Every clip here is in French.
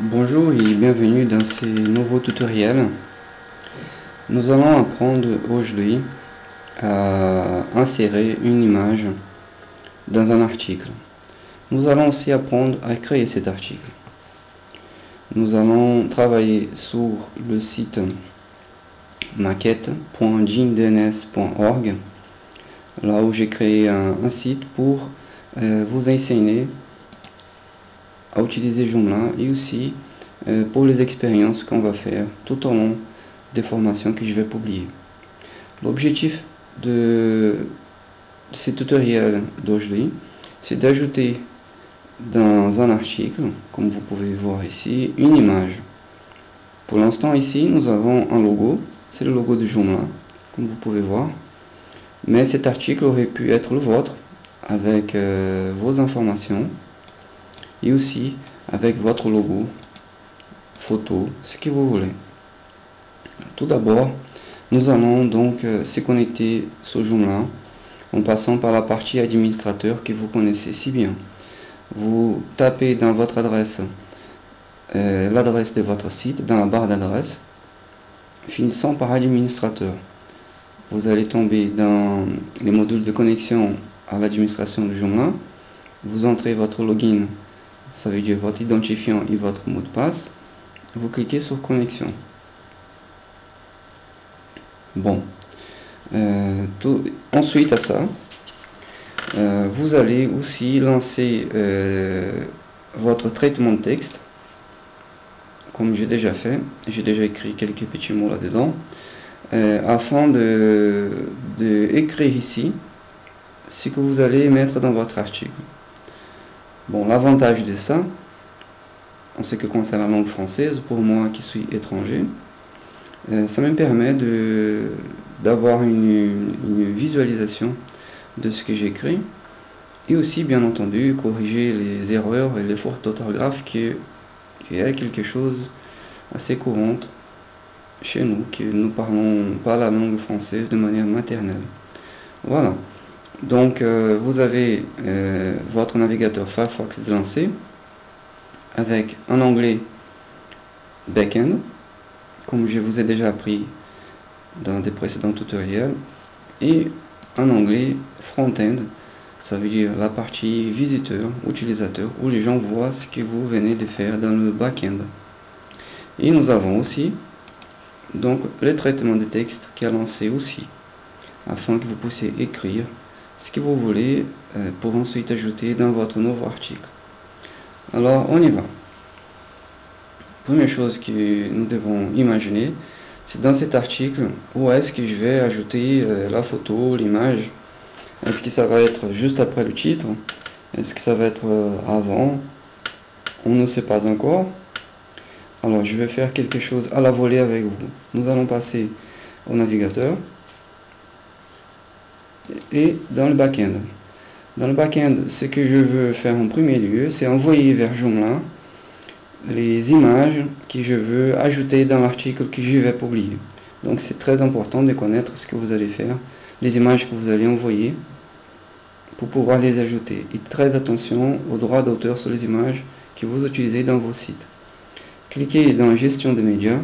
Bonjour et bienvenue dans ce nouveau tutoriel. Nous allons apprendre aujourd'hui à insérer une image dans un article. Nous allons aussi apprendre à créer cet article. Nous allons travailler sur le site maquette.geandns.org, là où j'ai créé un site pour vous enseigner à utiliser Joomla et aussi pour les expériences qu'on va faire tout au long des formations que je vais publier. L'objectif de ce tutoriel d'aujourd'hui, c'est d'ajouter dans un article, comme vous pouvez voir ici, une image. Pour l'instant ici, nous avons un logo, c'est le logo de Joomla, comme vous pouvez voir. Mais cet article aurait pu être le vôtre, avec vos informations, et aussi avec votre logo, photo, ce que vous voulez. Tout d'abord, nous allons donc se connecter sur Joomla en passant par la partie administrateur que vous connaissez si bien. Vous tapez dans votre adresse l'adresse de votre site dans la barre d'adresse, finissant par administrateur. Vous allez tomber dans les modules de connexion à l'administration de Joomla. Vous entrez votre login, ça veut dire votre identifiant et votre mot de passe. Vous cliquez sur connexion. Bon, ensuite à ça, vous allez aussi lancer votre traitement de texte, comme j'ai déjà fait. J'ai déjà écrit quelques petits mots là-dedans, afin de écrire ici ce que vous allez mettre dans votre article. Bon, l'avantage de ça, en ce qui concerne la langue française, pour moi qui suis étranger, ça me permet d'avoir une visualisation de ce que j'écris et aussi bien entendu corriger les erreurs et les fautes d'orthographe qui est quelque chose assez courante chez nous, que nous parlons pas la langue française de manière maternelle. Voilà. Donc vous avez votre navigateur Firefox de lancé avec un onglet Backend, comme je vous ai déjà appris dans des précédents tutoriels, et un onglet Front-end, ça veut dire la partie visiteur, utilisateur, où les gens voient ce que vous venez de faire dans le back-end. Et nous avons aussi donc le traitement de texte qui est lancé aussi, afin que vous puissiez écrire ce que vous voulez pour ensuite ajouter dans votre nouveau article. Alors on y va. Première chose que nous devons imaginer, c'est dans cet article, où est-ce que je vais ajouter la photo, l'image. Est-ce que ça va être juste après le titre? Est-ce que ça va être avant? On ne sait pas encore. Alors je vais faire quelque chose à la volée avec vous. Nous allons passer au navigateur et dans le back-end. Dans le back-end, ce que je veux faire en premier lieu, c'est envoyer vers Joomla les images que je veux ajouter dans l'article que je vais publier. Donc c'est très important de connaître ce que vous allez faire, les images que vous allez envoyer pour pouvoir les ajouter. Et très attention aux droits d'auteur sur les images que vous utilisez dans vos sites. Cliquez dans Gestion des médias.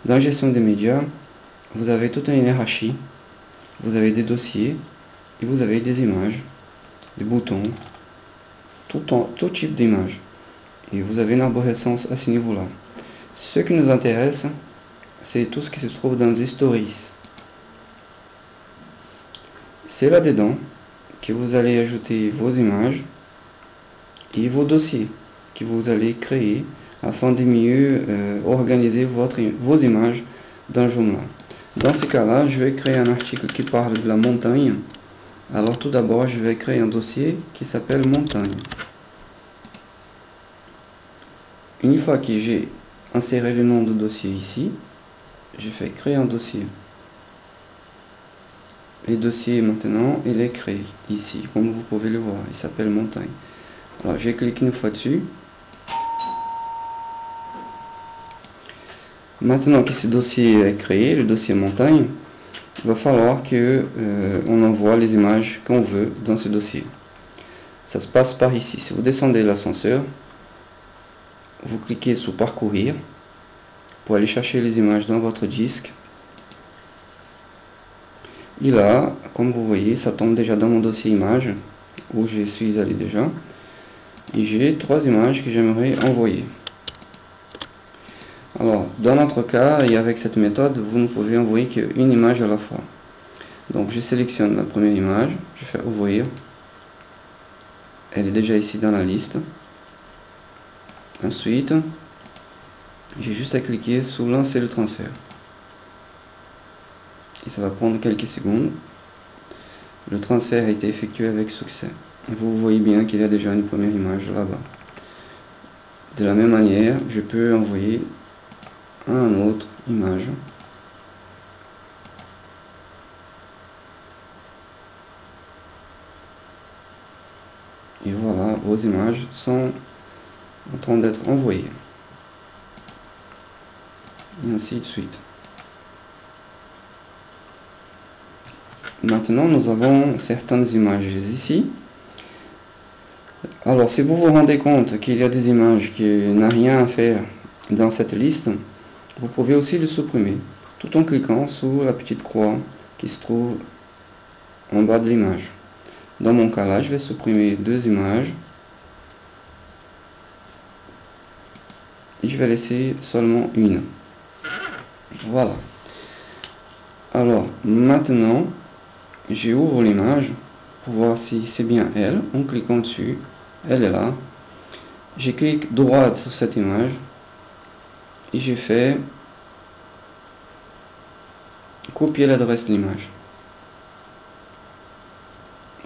Dans Gestion des médias, vous avez toute une hiérarchie. Vous avez des dossiers et vous avez des images, des boutons, tout type d'image. Et vous avez une arborescence à ce niveau-là. Ce qui nous intéresse, c'est tout ce qui se trouve dans les stories. C'est là-dedans que vous allez ajouter vos images et vos dossiers que vous allez créer afin de mieux organiser vos images dans Joomla. Dans ce cas-là, je vais créer un article qui parle de la montagne. Alors tout d'abord, je vais créer un dossier qui s'appelle montagne. Une fois que j'ai inséré le nom du dossier ici, je fais créer un dossier. Le dossier maintenant, il est créé ici, comme vous pouvez le voir, il s'appelle montagne. Alors je clique une fois dessus. Maintenant que ce dossier est créé, le dossier montagne, il va falloir que on envoie les images qu'on veut dans ce dossier. ça se passe par ici. Si vous descendez l'ascenseur, vous cliquez sur parcourir pour aller chercher les images dans votre disque. Et là, comme vous voyez, ça tombe déjà dans mon dossier images où je suis allé déjà. Et j'ai 3 images que j'aimerais envoyer. Alors, dans notre cas, et avec cette méthode, vous ne pouvez envoyer qu'une image à la fois. Donc, je sélectionne la première image, je fais ouvrir. Elle est déjà ici dans la liste. Ensuite, j'ai juste à cliquer sur lancer le transfert. Et ça va prendre quelques secondes. Le transfert a été effectué avec succès. Et vous voyez bien qu'il y a déjà une première image là-bas. De la même manière, je peux envoyer un autre image. Et voilà, vos images sont en train d'être envoyées. Et ainsi de suite. Maintenant, nous avons certaines images ici. Alors, si vous vous rendez compte qu'il y a des images qui n'ont rien à faire dans cette liste, vous pouvez aussi les supprimer, tout en cliquant sur la petite croix qui se trouve en bas de l'image. Dans mon cas là, je vais supprimer 2 images. Et je vais laisser seulement une. Voilà. Alors, maintenant, j'ouvre l'image pour voir si c'est bien elle. En cliquant dessus, elle est là. Je clique droite sur cette image et je fais copier l'adresse de l'image.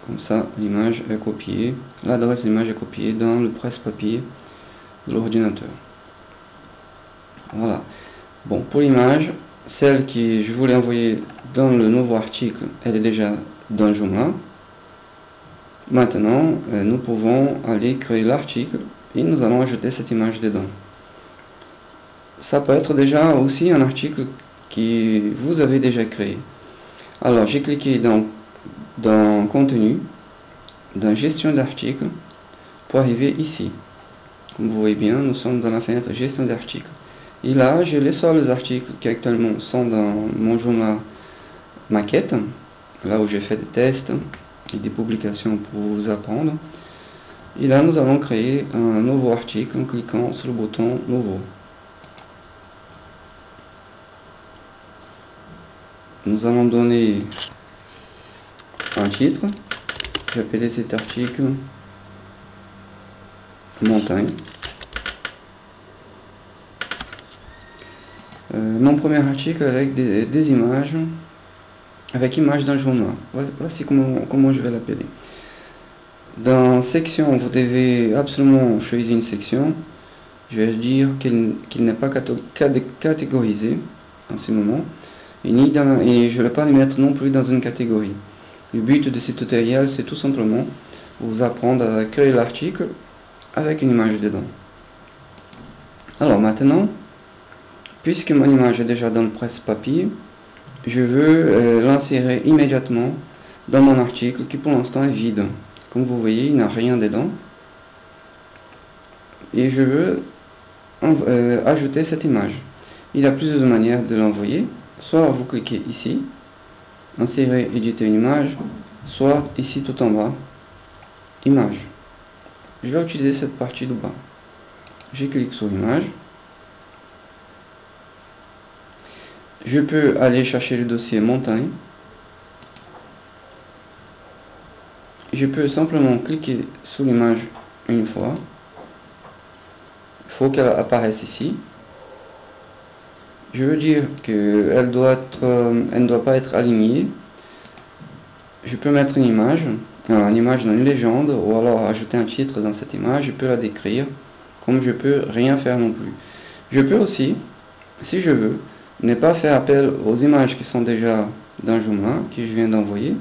Comme ça, l'image est copiée, l'adresse de l'image est copiée dans le presse-papier de l'ordinateur. Voilà. Bon, pour l'image, celle que je voulais envoyer dans le nouveau article, elle est déjà dans Joomla. Maintenant, nous pouvons aller créer l'article et nous allons ajouter cette image dedans. Ça peut être déjà aussi un article que vous avez déjà créé. Alors, j'ai cliqué dans contenu, dans gestion d'articles, pour arriver ici. Comme vous voyez bien, nous sommes dans la fenêtre gestion d'articles. Et là, j'ai les seuls articles qui actuellement sont dans mon Joomla maquette, là où j'ai fait des tests et des publications pour vous apprendre. Et là, nous allons créer un nouveau article en cliquant sur le bouton nouveau. Nous allons donner un titre. J'ai appelé cet article montagne. Mon premier article avec des images, avec images dans le Joomla. Voici comment je vais l'appeler. Dans section, vous devez absolument choisir une section. Je vais dire qu'il n'est pas catégorisé en ce moment. Et je ne vais pas le mettre non plus dans une catégorie. Le but de ce tutoriel, c'est tout simplement vous apprendre à créer l'article avec une image dedans. Alors maintenant, puisque mon image est déjà dans le presse-papier, je veux l'insérer immédiatement dans mon article qui pour l'instant est vide. Comme vous voyez, il n'y a rien dedans. Et je veux ajouter cette image. Il y a plusieurs manières de l'envoyer. Soit vous cliquez ici, insérer, éditer une image, soit ici tout en bas, image. Je vais utiliser cette partie de bas. Je clique sur image. Je peux aller chercher le dossier montagne. Je peux simplement cliquer sur l'image une fois. Il faut qu'elle apparaisse ici. Je veux dire qu'elle ne doit pas être alignée. Je peux mettre une image dans une légende, ou alors ajouter un titre dans cette image. Je peux la décrire, comme je peux rien faire non plus. Je peux aussi, si je veux, ne pas faire appel aux images qui sont déjà dans Joomla, que je viens d'envoyer.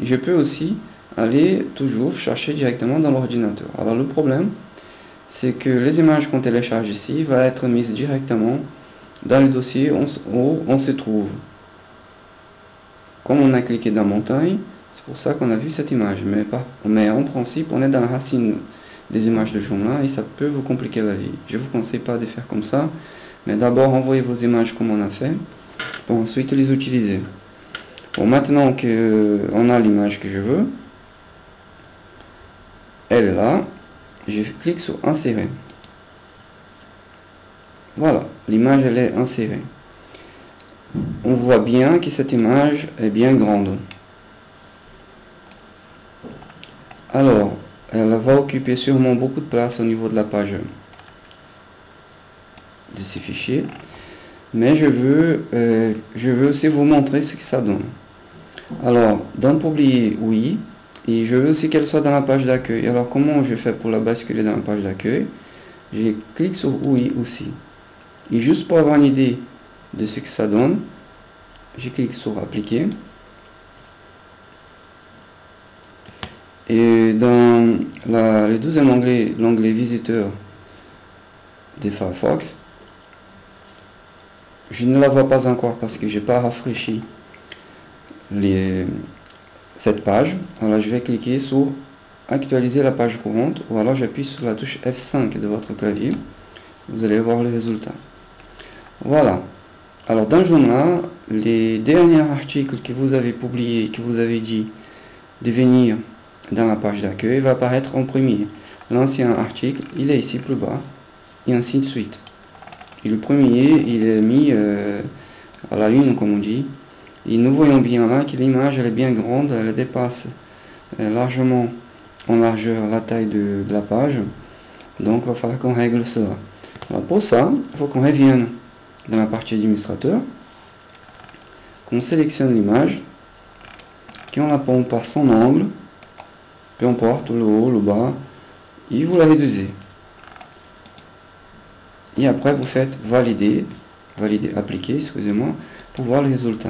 Je peux aussi aller toujours chercher directement dans l'ordinateur. Alors le problème, c'est que les images qu'on télécharge ici vont être mises directement dans le dossier où on se trouve. Comme on a cliqué dans montagne, C'est pour ça qu'on a vu cette image. Mais en principe, on est dans la racine des images de Joomla et ça peut vous compliquer la vie. Je ne vous conseille pas de faire comme ça. Mais d'abord, envoyez vos images comme on a fait, pour ensuite les utiliser. Bon, maintenant qu'on a l'image que je veux, elle est là, je clique sur insérer. Voilà, l'image elle est insérée. On voit bien que cette image est bien grande. Alors, elle va occuper sûrement beaucoup de place au niveau de la page de ces fichiers. Mais je veux aussi vous montrer ce que ça donne. Alors, dans publier, oui. Et je veux aussi qu'elle soit dans la page d'accueil. Alors, comment je fais pour la basculer dans la page d'accueil? Je clique sur oui aussi. Et juste pour avoir une idée de ce que ça donne, je clique sur appliquer. Et dans le deuxième onglet, l'onglet visiteur de Firefox, je ne la vois pas encore parce que je n'ai pas rafraîchi cette page. Alors je vais cliquer sur actualiser la page courante ou alors j'appuie sur la touche F5 de votre clavier. Vous allez voir le résultat. Voilà. Alors dans Joomla, les derniers articles que vous avez publiés, que vous avez dit de venir dans la page d'accueil, va apparaître en premier. L'ancien article, il est ici plus bas, et ainsi de suite. Et le premier, il est mis à la une, comme on dit. Et nous voyons bien là que l'image elle est bien grande, elle dépasse largement en largeur la taille de la page. Donc il va falloir qu'on règle cela. Alors pour ça, il faut qu'on revienne dans la partie administrateur, qu'on sélectionne l'image, qu'on la pompe par son angle, peu importe, le haut, le bas, et vous la réduisez. Et après vous faites valider, appliquer, excusez-moi, pour voir le résultat.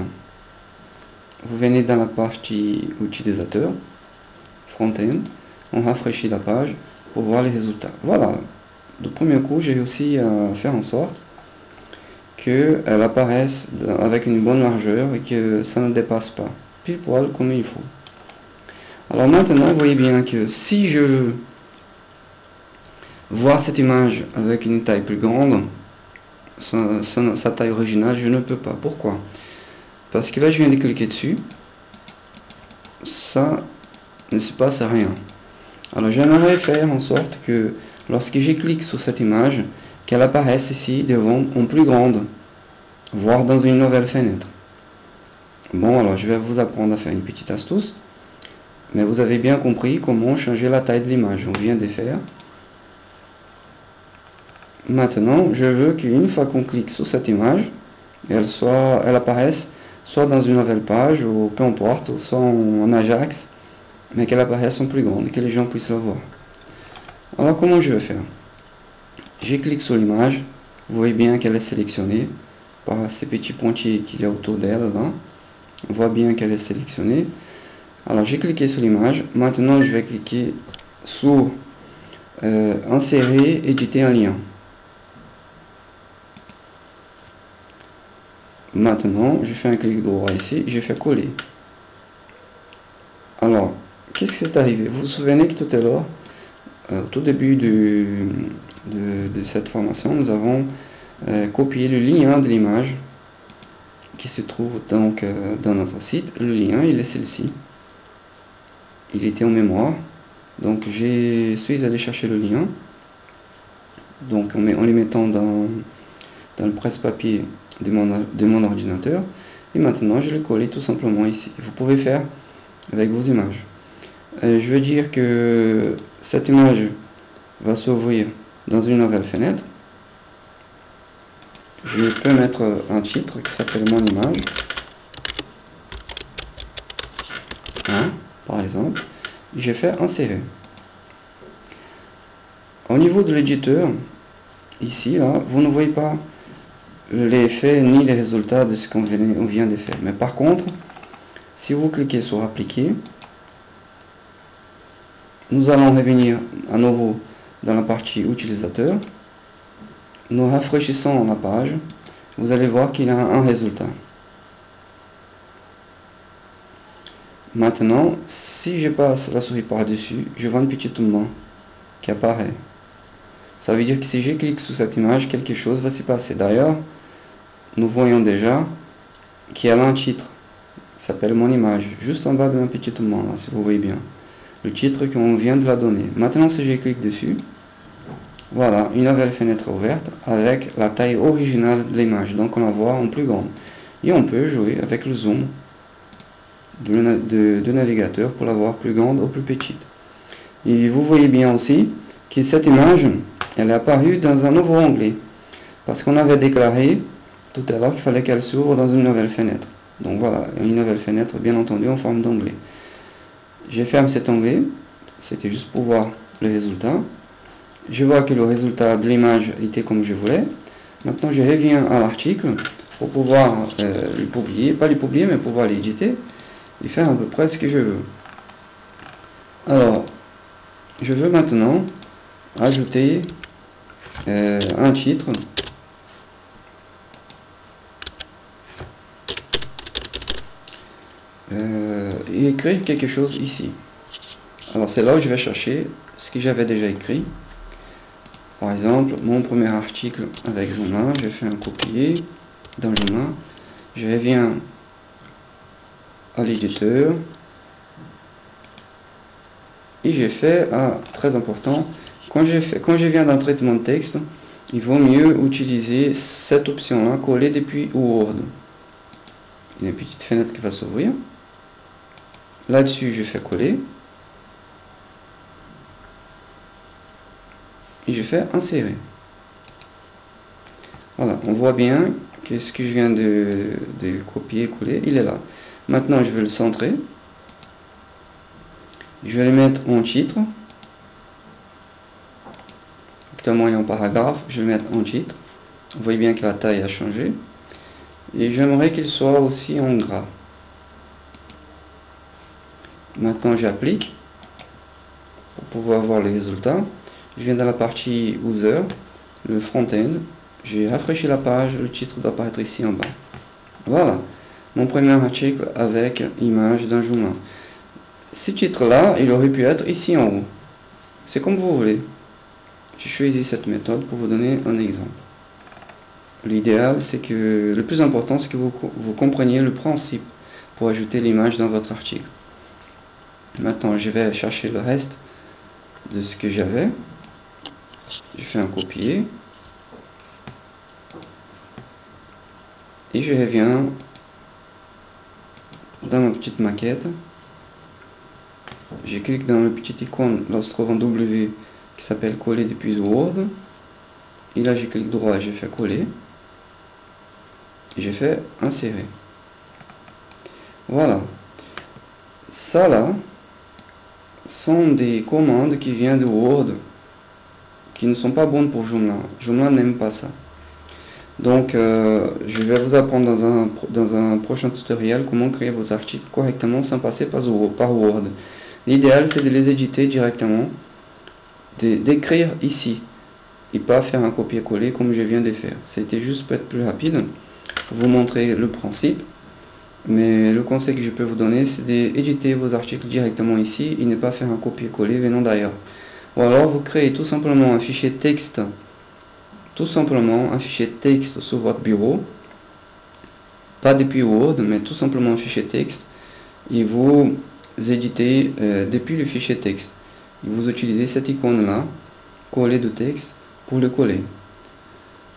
Vous venez dans la partie utilisateur, front-end, on rafraîchit la page pour voir les résultats. Voilà, du premier coup j'ai réussi à faire en sorte qu'elle apparaisse avec une bonne largeur et que ça ne dépasse pas, pile poil comme il faut. Alors maintenant, vous voyez bien que si je veux voir cette image avec une taille plus grande, sa taille originale, je ne peux pas. Pourquoi? Parce que là, je viens de cliquer dessus, ça ne se passe rien. Alors j'aimerais faire en sorte que lorsque je clique sur cette image, qu'elle apparaisse ici devant en plus grande, voire dans une nouvelle fenêtre. Bon, alors je vais vous apprendre à faire une petite astuce. Mais vous avez bien compris comment changer la taille de l'image. On vient de faire. Maintenant, je veux qu'une fois qu'on clique sur cette image, elle apparaisse soit dans une nouvelle page, ou peu importe, soit en Ajax, mais qu'elle apparaisse en plus grande, que les gens puissent la voir. Alors comment je vais faire? Je clique sur l'image, vous voyez bien qu'elle est sélectionnée par ces petits pointillés qu'il y a autour d'elle là. On voit bien qu'elle est sélectionnée. Alors j'ai cliqué sur l'image, maintenant je vais cliquer sur insérer, éditer un lien. Maintenant je fais un clic droit ici, je fais coller. Alors qu'est-ce qui s'est arrivé? Vous vous souvenez que tout à l'heure, au tout début de cette formation, nous avons copié le lien de l'image qui se trouve donc dans notre site. Le lien il est celui-ci. Il était en mémoire, donc je suis allé chercher le lien, donc en les mettant dans le presse-papier de mon ordinateur, et maintenant je l'ai collé tout simplement ici. Vous pouvez faire avec vos images. Je veux dire que cette image va s'ouvrir dans une nouvelle fenêtre. Je peux mettre un titre qui s'appelle mon image, par exemple. J'ai fait insérer. Au niveau de l'éditeur, ici, là, vous ne voyez pas l'effet ni les résultats de ce qu'on vient de faire. Mais par contre, si vous cliquez sur appliquer, nous allons revenir à nouveau dans la partie utilisateur. Nous rafraîchissons la page. Vous allez voir qu'il y a un résultat. Maintenant, si je passe la souris par-dessus, je vois une petite main qui apparaît. Ça veut dire que si je clique sur cette image, quelque chose va s'y passer. D'ailleurs, nous voyons déjà qu'il y a là un titre. Ça s'appelle mon image, juste en bas de ma petite main, là, si vous voyez bien. Le titre qu'on vient de la donner. Maintenant, si je clique dessus, voilà, une nouvelle fenêtre ouverte avec la taille originale de l'image. Donc on la voit en plus grande. Et on peut jouer avec le zoom de navigateur pour la voir plus grande ou plus petite. Et vous voyez bien aussi que cette image, elle est apparue dans un nouveau onglet. Parce qu'on avait déclaré tout à l'heure qu'il fallait qu'elle s'ouvre dans une nouvelle fenêtre. Donc voilà, une nouvelle fenêtre, bien entendu, en forme d'onglet. Je ferme cet onglet, c'était juste pour voir le résultat. Je vois que le résultat de l'image était comme je voulais. Maintenant, je reviens à l'article pour pouvoir le publier, pas le publier, mais pouvoir l'éditer et faire à peu près ce que je veux. Alors, je veux maintenant ajouter un titre. Et écrire quelque chose ici. Alors c'est là où je vais chercher ce que j'avais déjà écrit. Par exemple, mon premier article avec Joomla, je fais un copier dans Joomla, je reviens à l'éditeur et j'ai fait, très important, quand je viens d'un traitement de texte, il vaut mieux utiliser cette option là, coller depuis Word. Il y a une petite fenêtre qui va s'ouvrir. Là-dessus, je fais coller. Et je fais insérer. Voilà, on voit bien que ce que je viens de copier, coller, il est là. Maintenant, je vais le centrer. Je vais le mettre en titre. Actuellement, il est en paragraphe. Je vais le mettre en titre. Vous voyez bien que la taille a changé. Et j'aimerais qu'il soit aussi en gras. Maintenant, j'applique pour pouvoir voir les résultats. Je viens dans la partie user, le front-end. J'ai rafraîchi la page, le titre doit apparaître ici en bas. Voilà, mon premier article avec image d'un Joomla. Ce titre-là, il aurait pu être ici en haut. C'est comme vous voulez. J'ai choisi cette méthode pour vous donner un exemple. L'idéal, c'est que le plus important, c'est que vous compreniez le principe pour ajouter l'image dans votre article. Maintenant, je vais chercher le reste de ce que j'avais. Je fais un copier. Et je reviens dans ma petite maquette. Je clique dans le petit icône là où se trouve un W qui s'appelle coller depuis Word. Et là, je clique droit, je fais coller. Et je fais insérer. Voilà. Ça là, sont des commandes qui viennent de Word qui ne sont pas bonnes pour Joomla. Joomla n'aime pas ça. Donc, je vais vous apprendre dans un prochain tutoriel comment créer vos articles correctement sans passer par Word. L'idéal, c'est de les éditer directement, d'écrire ici, et pas faire un copier-coller comme je viens de faire. C'était juste pour être plus rapide, pour vous montrer le principe. Mais le conseil que je peux vous donner, c'est d'éditer vos articles directement ici et ne pas faire un copier-coller venant d'ailleurs. Ou alors, vous créez tout simplement un fichier texte. Tout simplement un fichier texte sur votre bureau, pas depuis Word, mais tout simplement un fichier texte, et vous éditez depuis le fichier texte. Et vous utilisez cette icône là, coller de texte, pour le coller.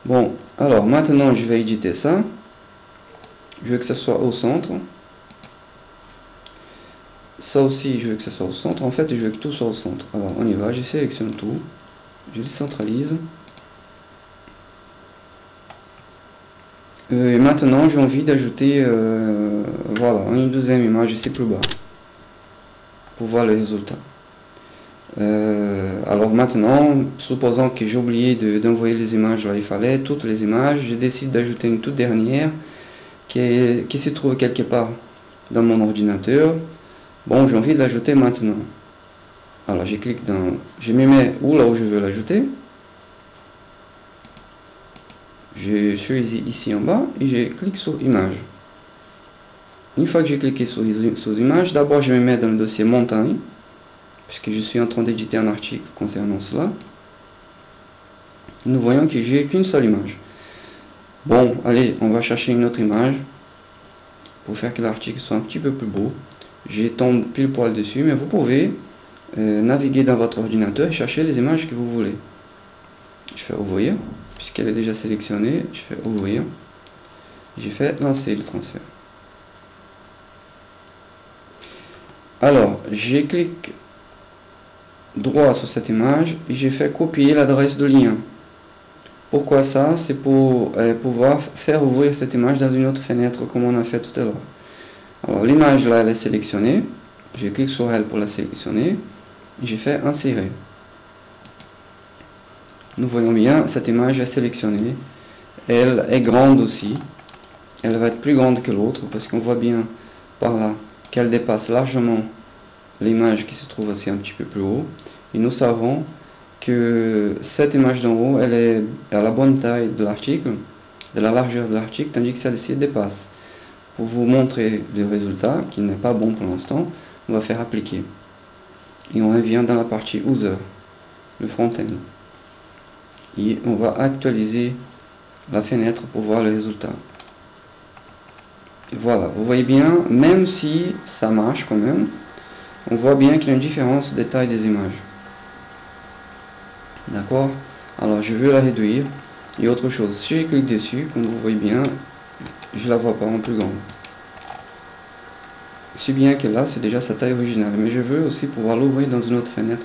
Bon, alors maintenant je vais éditer ça. Je veux que ça soit au centre. Ça aussi, je veux que ça soit au centre. En fait, je veux que tout soit au centre. Alors on y va, je sélectionne tout, je le centralise. Et maintenant, j'ai envie d'ajouter voilà, une deuxième image ici plus bas pour voir le résultat. Alors maintenant, supposons que j'ai oublié d'envoyer les images là, il fallait toutes les images, je décide d'ajouter une toute dernière qui se trouve quelque part dans mon ordinateur. Bon, j'ai envie de l'ajouter maintenant. Alors je clique dans, je me mets là où je veux l'ajouter. Je choisis ici en bas et je clique sur image. Une fois que j'ai cliqué sur l'image, d'abord je vais mettre dans le dossier montagne, puisque je suis en train d'éditer un article concernant cela. Nous voyons que j'ai qu'une seule image. Bon, allez, on va chercher une autre image pour faire que l'article soit un petit peu plus beau. J'ai tombé pile poil dessus, mais vous pouvez naviguer dans votre ordinateur et chercher les images que vous voulez. Je fais ouvrir, puisqu'elle est déjà sélectionnée, je fais ouvrir. J'ai fait lancer le transfert. Alors, j'ai cliqué droit sur cette image et j'ai fait copier l'adresse de lien. Pourquoi ça? C'est pour pouvoir faire ouvrir cette image dans une autre fenêtre comme on a fait tout à l'heure. Alors l'image là elle est sélectionnée, je clique sur elle pour la sélectionner, j'ai fait insérer. Nous voyons bien, cette image est sélectionnée, elle est grande aussi, elle va être plus grande que l'autre parce qu'on voit bien par là qu'elle dépasse largement l'image qui se trouve aussi un petit peu plus haut, et nous savons que cette image d'en haut elle est à la bonne taille de l'article, de la largeur de l'article, tandis que celle-ci dépasse. Pour vous montrer le résultat, qui n'est pas bon pour l'instant, on va faire appliquer. Et on revient dans la partie user, le front-end. Et on va actualiser la fenêtre pour voir le résultat. Et voilà, vous voyez bien, même si ça marche quand même, on voit bien qu'il y a une différence de taille des images. D'accord? Alors je veux la réduire. Et autre chose, si je clique dessus, comme vous voyez bien, je la vois pas en plus grande. Si bien que là, c'est déjà sa taille originale. Mais je veux aussi pouvoir l'ouvrir dans une autre fenêtre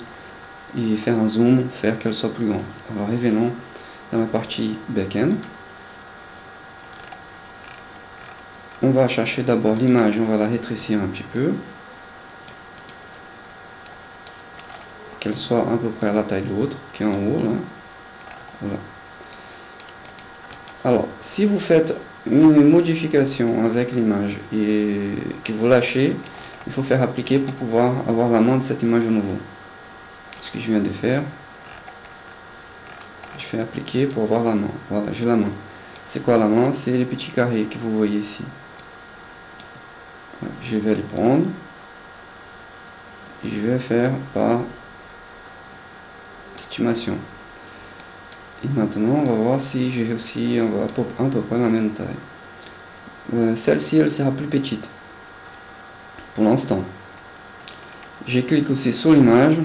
et faire un zoom, faire qu'elle soit plus grande. Alors revenons dans la partie backend. On va chercher d'abord l'image, on va la rétrécir un petit peu. Qu'elle soit à peu près à la taille de l'autre, qui est en haut là. Voilà. Alors, si vous faites une modification avec l'image et que vous lâchez, il faut faire appliquer pour pouvoir avoir la main de cette image à nouveau. Ce que je viens de faire, je fais appliquer pour avoir la main. Voilà, j'ai la main. C'est quoi la main? C'est les petits carrés que vous voyez ici. Je vais les prendre. Je vais faire par estimation. Et maintenant, on va voir si j'ai aussi à peu près la même taille. Celle-ci, elle sera plus petite. Pour l'instant. Je clique aussi sur l'image.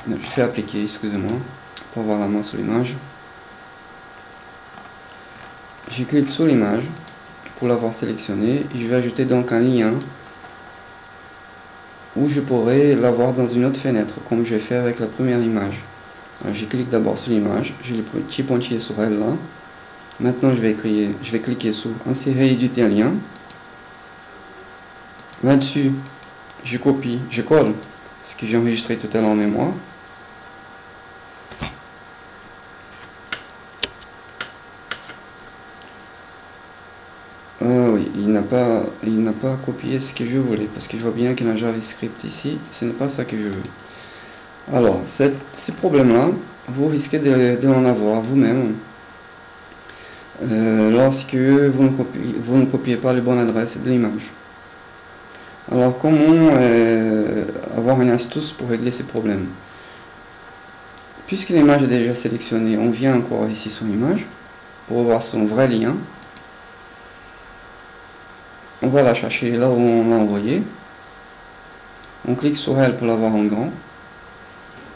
Je fais appliquer, excusez-moi, pour avoir la main sur l'image. Je clique sur l'image pour l'avoir sélectionnée. Je vais ajouter donc un lien où je pourrais l'avoir dans une autre fenêtre, comme je vais faire avec la première image. Alors, je clique d'abord sur l'image, j'ai le petit pointillé sur elle là. Maintenant je vais cliquer sur insérer et éditer un lien. Là-dessus, je copie, je colle ce que j'ai enregistré tout à l'heure en mémoire. Oui, il n'a pas copié ce que je voulais, parce que je vois bien qu'il y a un JavaScript ici, ce n'est pas ça que je veux. Alors, ces problèmes-là, vous risquez de en avoir vous-même lorsque vous ne copiez pas les bonnes adresses de l'image. Alors, comment avoir une astuce pour régler ces problèmes? Puisque l'image est déjà sélectionnée, on vient encore ici sur l'image pour voir son vrai lien. On va la chercher là où on l'a envoyé. On clique sur elle pour l'avoir en grand.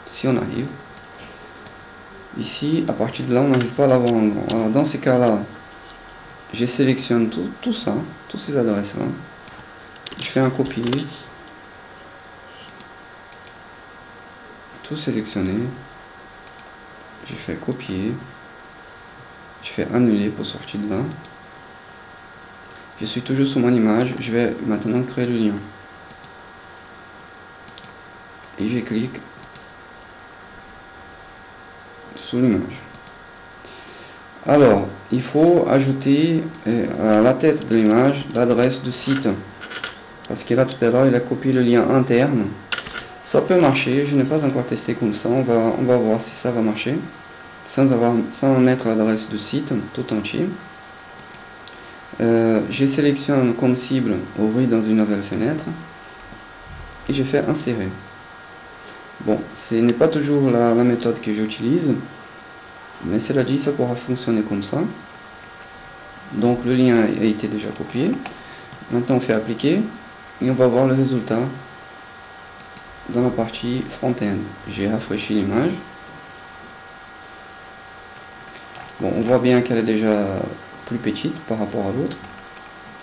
Si on arrive. Ici, à partir de là, on n'arrive pas à l'avoir en grand. Alors dans ces cas-là, je sélectionne tout ça, toutes ces adresses-là. Je fais un copier. Tout sélectionner. Je fais copier. Je fais annuler pour sortir de là. Je suis toujours sur mon image, je vais maintenant créer le lien. Et je clique sur l'image. Alors, il faut ajouter à la tête de l'image l'adresse de site. Parce que là, tout à l'heure, il a copié le lien interne. Ça peut marcher, je n'ai pas encore testé comme ça, on va voir si ça va marcher. Sans mettre l'adresse de site tout entier. Je sélectionne comme cible ouvrir dans une nouvelle fenêtre et je fais insérer. Bon, ce n'est pas toujours la méthode que j'utilise, mais cela dit, ça pourra fonctionner comme ça. Donc le lien a été déjà copié. Maintenant on fait appliquer et on va voir le résultat dans la partie front-end. J'ai rafraîchi l'image. Bon, on voit bien qu'elle est déjà plus petite par rapport à l'autre.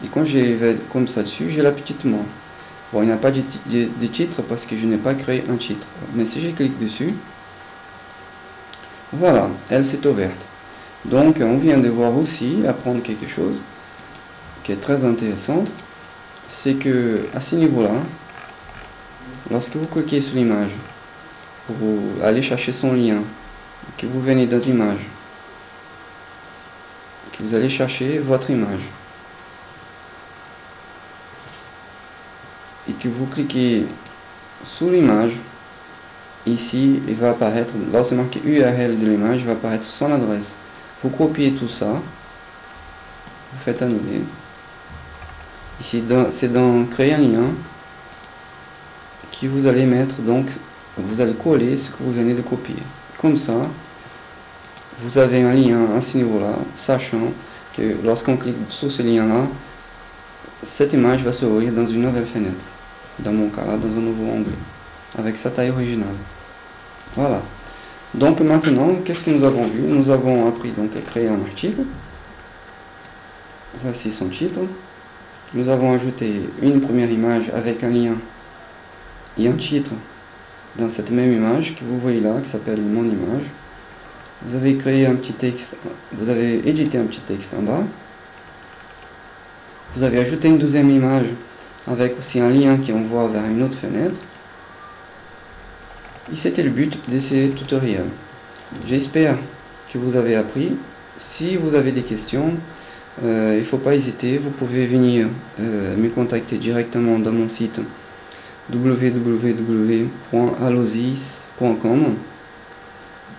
Et quand je vais comme ça dessus, j'ai la petite main. Bon, il n'y a pas de titre parce que je n'ai pas créé un titre. Mais si je clique dessus, voilà, elle s'est ouverte. Donc on vient de voir aussi, apprendre quelque chose qui est très intéressant. C'est que à ce niveau-là, lorsque vous cliquez sur l'image pour aller chercher son lien, que vous venez dans l'image, que vous allez chercher votre image, et que vous cliquez sur l'image, ici il va apparaître, là c'est marqué URL de l'image, il va apparaître son adresse. Vous copiez tout ça, vous faites annuler. Ici c'est dans créer un lien que vous allez mettre, donc vous allez coller ce que vous venez de copier. Comme ça, vous avez un lien à ce niveau-là, sachant que lorsqu'on clique sur ce lien-là, cette image va se ouvrir dans une nouvelle fenêtre. Dans mon cas là, dans un nouveau onglet, avec sa taille originale. Voilà. Donc maintenant, qu'est-ce que nous avons vu? Nous avons appris donc à créer un article. Voici son titre. Nous avons ajouté une première image avec un lien et un titre dans cette même image que vous voyez là, qui s'appelle mon image. Vous avez créé un petit texte, vous avez édité un petit texte en bas. Vous avez ajouté une deuxième image avec aussi un lien qui envoie vers une autre fenêtre. Et c'était le but de ces tutoriels. J'espère que vous avez appris. Si vous avez des questions, il ne faut pas hésiter. Vous pouvez venir me contacter directement dans mon site www.allosis.com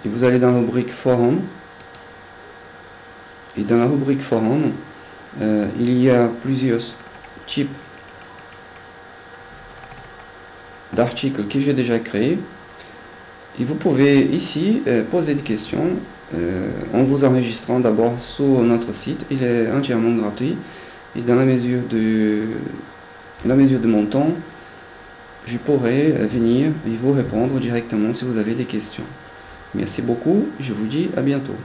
et vous allez dans la rubrique forum. Et dans la rubrique forum, il y a plusieurs types d'articles que j'ai déjà créés. Et vous pouvez ici poser des questions en vous enregistrant d'abord sur notre site. Il est entièrement gratuit et dans la mesure de mon temps, je pourrai venir et vous répondre directement si vous avez des questions. Merci beaucoup, je vous dis à bientôt.